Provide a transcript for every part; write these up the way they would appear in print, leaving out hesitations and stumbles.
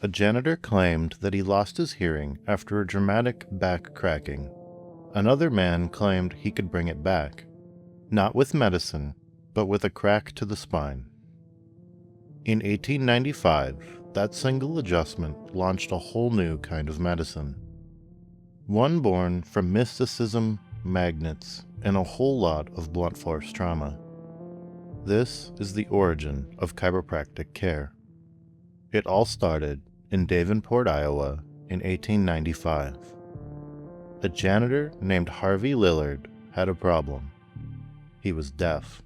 a janitor claimed that he lost his hearing after a dramatic back cracking. Another man claimed he could bring it back, not with medicine, but with a crack to the spine. In 1895, that single adjustment launched a whole new kind of medicine. One born from mysticism, magnets, and a whole lot of blunt force trauma. This is the origin of chiropractic care. It all started in Davenport, Iowa in 1895. A janitor named Harvey Lillard had a problem. He was deaf.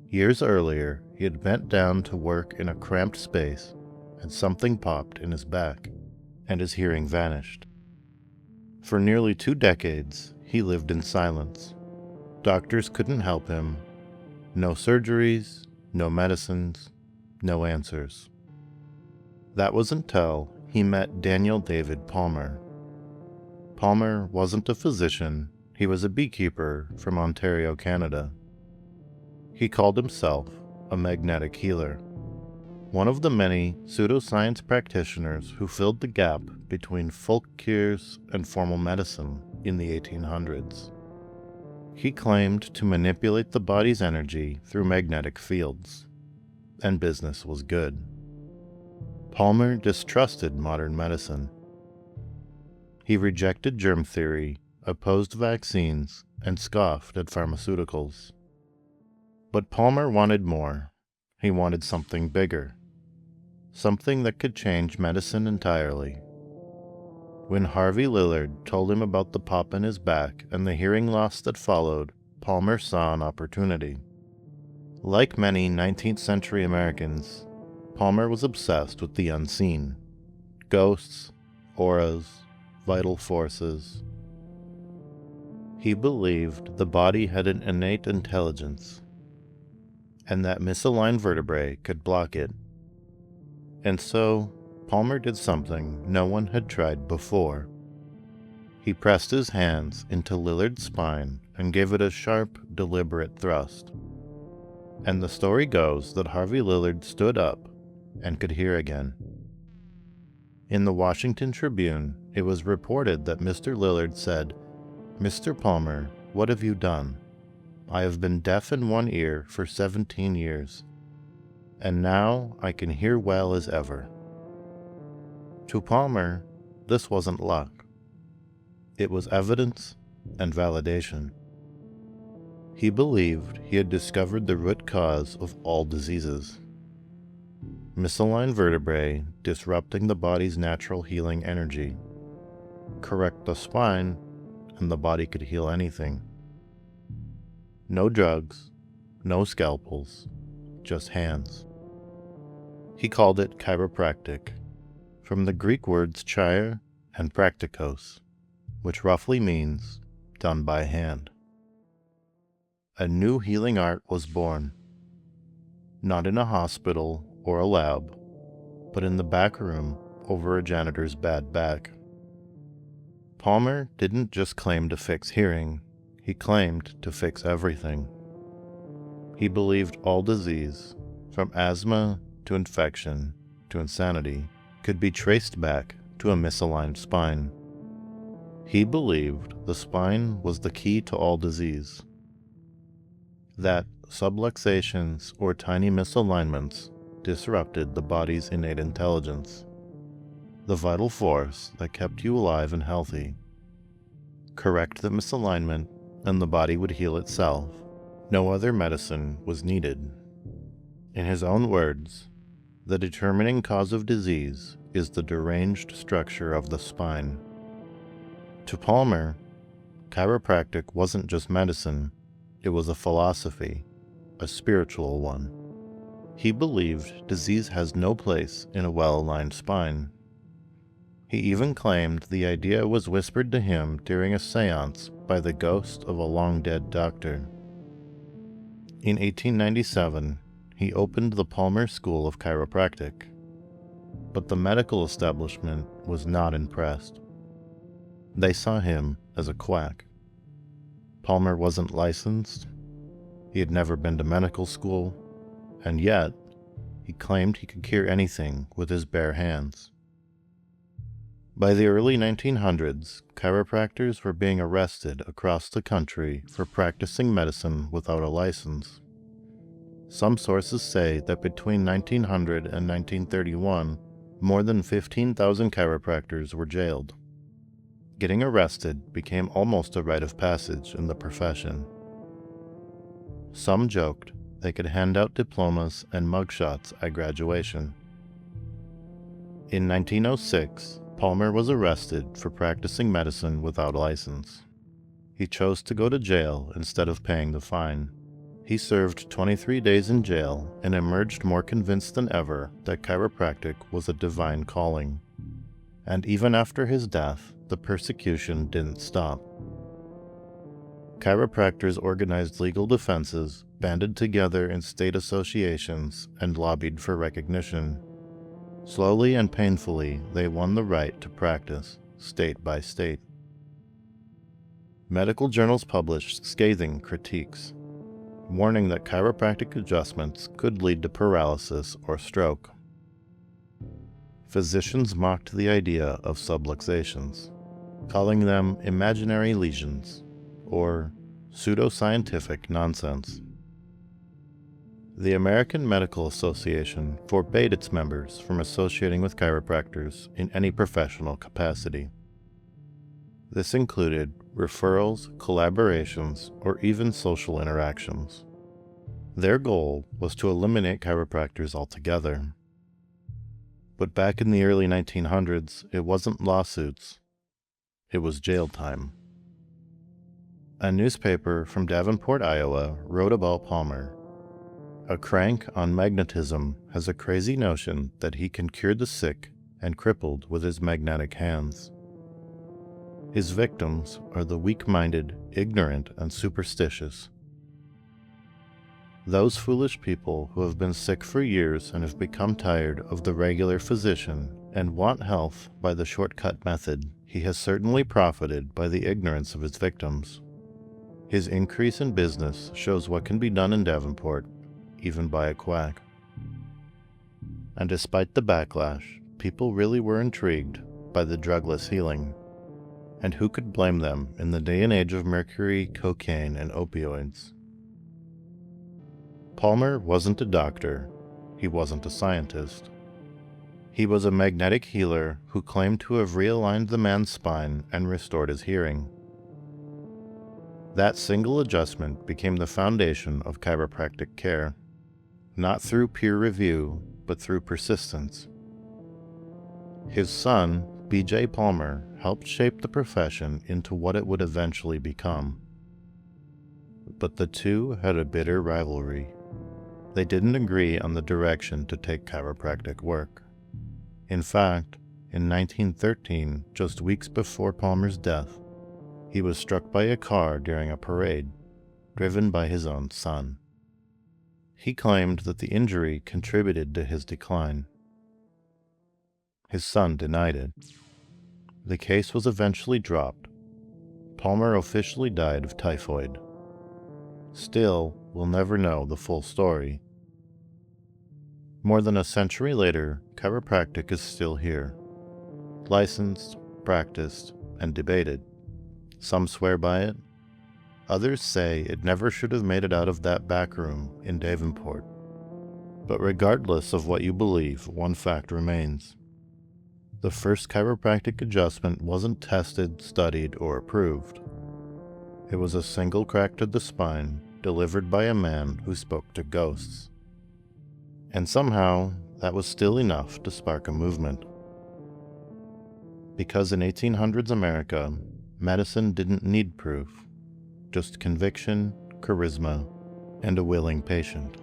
Years earlier, he had bent down to work in a cramped space and something popped in his back, and his hearing vanished. For nearly 2 decades, he lived in silence. Doctors couldn't help him. No surgeries, no medicines, no answers. That was until he met Daniel David Palmer. Palmer wasn't a physician, he was a beekeeper from Ontario, Canada. He called himself a magnetic healer, one of the many pseudoscience practitioners who filled the gap between folk cures and formal medicine in the 1800s. He claimed to manipulate the body's energy through magnetic fields, and business was good. Palmer distrusted modern medicine. He rejected germ theory, opposed vaccines, and scoffed at pharmaceuticals. But Palmer wanted more. He wanted something bigger. Something that could change medicine entirely. When Harvey Lillard told him about the pop in his back and the hearing loss that followed, Palmer saw an opportunity. Like many 19th century Americans, Palmer was obsessed with the unseen. Ghosts, auras, vital forces. He believed the body had an innate intelligence, and that misaligned vertebrae could block it. And so, Palmer did something no one had tried before. He pressed his hands into Lillard's spine and gave it a sharp, deliberate thrust. And the story goes that Harvey Lillard stood up and could hear again. In the Washington Tribune, it was reported that Mr. Lillard said, "Mr. Palmer, what have you done? I have been deaf in one ear for 17 years, and now I can hear well as ever." To Palmer, this wasn't luck. It was evidence and validation. He believed he had discovered the root cause of all diseases. Misaligned vertebrae disrupting the body's natural healing energy. Correct the spine, and the body could heal anything. No drugs, no scalpels, just hands. He called it chiropractic, from the Greek words chiro and praktikos, which roughly means done by hand. A new healing art was born, not in a hospital or a lab, but in the back room over a janitor's bad back. Palmer didn't just claim to fix hearing, he claimed to fix everything. He believed all disease, from asthma to infection to insanity, could be traced back to a misaligned spine. He believed the spine was the key to all disease, that subluxations or tiny misalignments disrupted the body's innate intelligence, the vital force that kept you alive and healthy. Correct the misalignment, and the body would heal itself. No other medicine was needed. In his own words, the determining cause of disease is the deranged structure of the spine. To Palmer, chiropractic wasn't just medicine, it was a philosophy, a spiritual one. He believed disease has no place in a well-aligned spine. He even claimed the idea was whispered to him during a seance by the ghost of a long-dead doctor. In 1897, he opened the Palmer School of Chiropractic, but the medical establishment was not impressed. They saw him as a quack. Palmer wasn't licensed, he had never been to medical school, and yet, He claimed he could cure anything with his bare hands. By the early 1900s, chiropractors were being arrested across the country for practicing medicine without a license. Some sources say that between 1900 and 1931, more than 15,000 chiropractors were jailed. Getting arrested became almost a rite of passage in the profession. Some joked they could hand out diplomas and mugshots at graduation. In 1906, Palmer was arrested for practicing medicine without a license. He chose to go to jail instead of paying the fine. He served 23 days in jail and emerged more convinced than ever that chiropractic was a divine calling. And even after his death, the persecution didn't stop. Chiropractors organized legal defenses, banded together in state associations, and lobbied for recognition. Slowly and painfully, they won the right to practice, state by state. Medical journals published scathing critiques, warning that chiropractic adjustments could lead to paralysis or stroke. Physicians mocked the idea of subluxations, calling them imaginary lesions or pseudoscientific nonsense. The American Medical Association forbade its members from associating with chiropractors in any professional capacity. This included referrals, collaborations, or even social interactions. Their goal was to eliminate chiropractors altogether. But back in the early 1900s, it wasn't lawsuits, it was jail time. A newspaper from Davenport, Iowa, wrote about Palmer. A crank on magnetism has a crazy notion that he can cure the sick and crippled with his magnetic hands. His victims are the weak-minded, ignorant, and superstitious. Those foolish people who have been sick for years and have become tired of the regular physician and want health by the shortcut method. He has certainly profited by the ignorance of his victims. His increase in business shows what can be done in Davenport, even by a quack. And despite the backlash, people really were intrigued by the drugless healing. And who could blame them in the day and age of mercury, cocaine, and opioids? Palmer wasn't a doctor. He wasn't a scientist. He was a magnetic healer who claimed to have realigned the man's spine and restored his hearing. That single adjustment became the foundation of chiropractic care, not through peer review, but through persistence. His son, B.J. Palmer, helped shape the profession into what it would eventually become. But the two had a bitter rivalry. They didn't agree on the direction to take chiropractic work. In fact, in 1913, just weeks before Palmer's death, he was struck by a car during a parade, driven by his own son. He claimed that the injury contributed to his decline. His son denied it. The case was eventually dropped. Palmer officially died of typhoid. Still, we'll never know the full story. More than a century later, chiropractic is still here. Licensed, practiced, and debated. Some swear by it. Others say it never should have made it out of that back room in Davenport. But regardless of what you believe, one fact remains. The first chiropractic adjustment wasn't tested, studied, or approved. It was a single crack to the spine, delivered by a man who spoke to ghosts. And somehow, that was still enough to spark a movement. Because in 1800s America, medicine didn't need proof, just conviction, charisma, and a willing patient.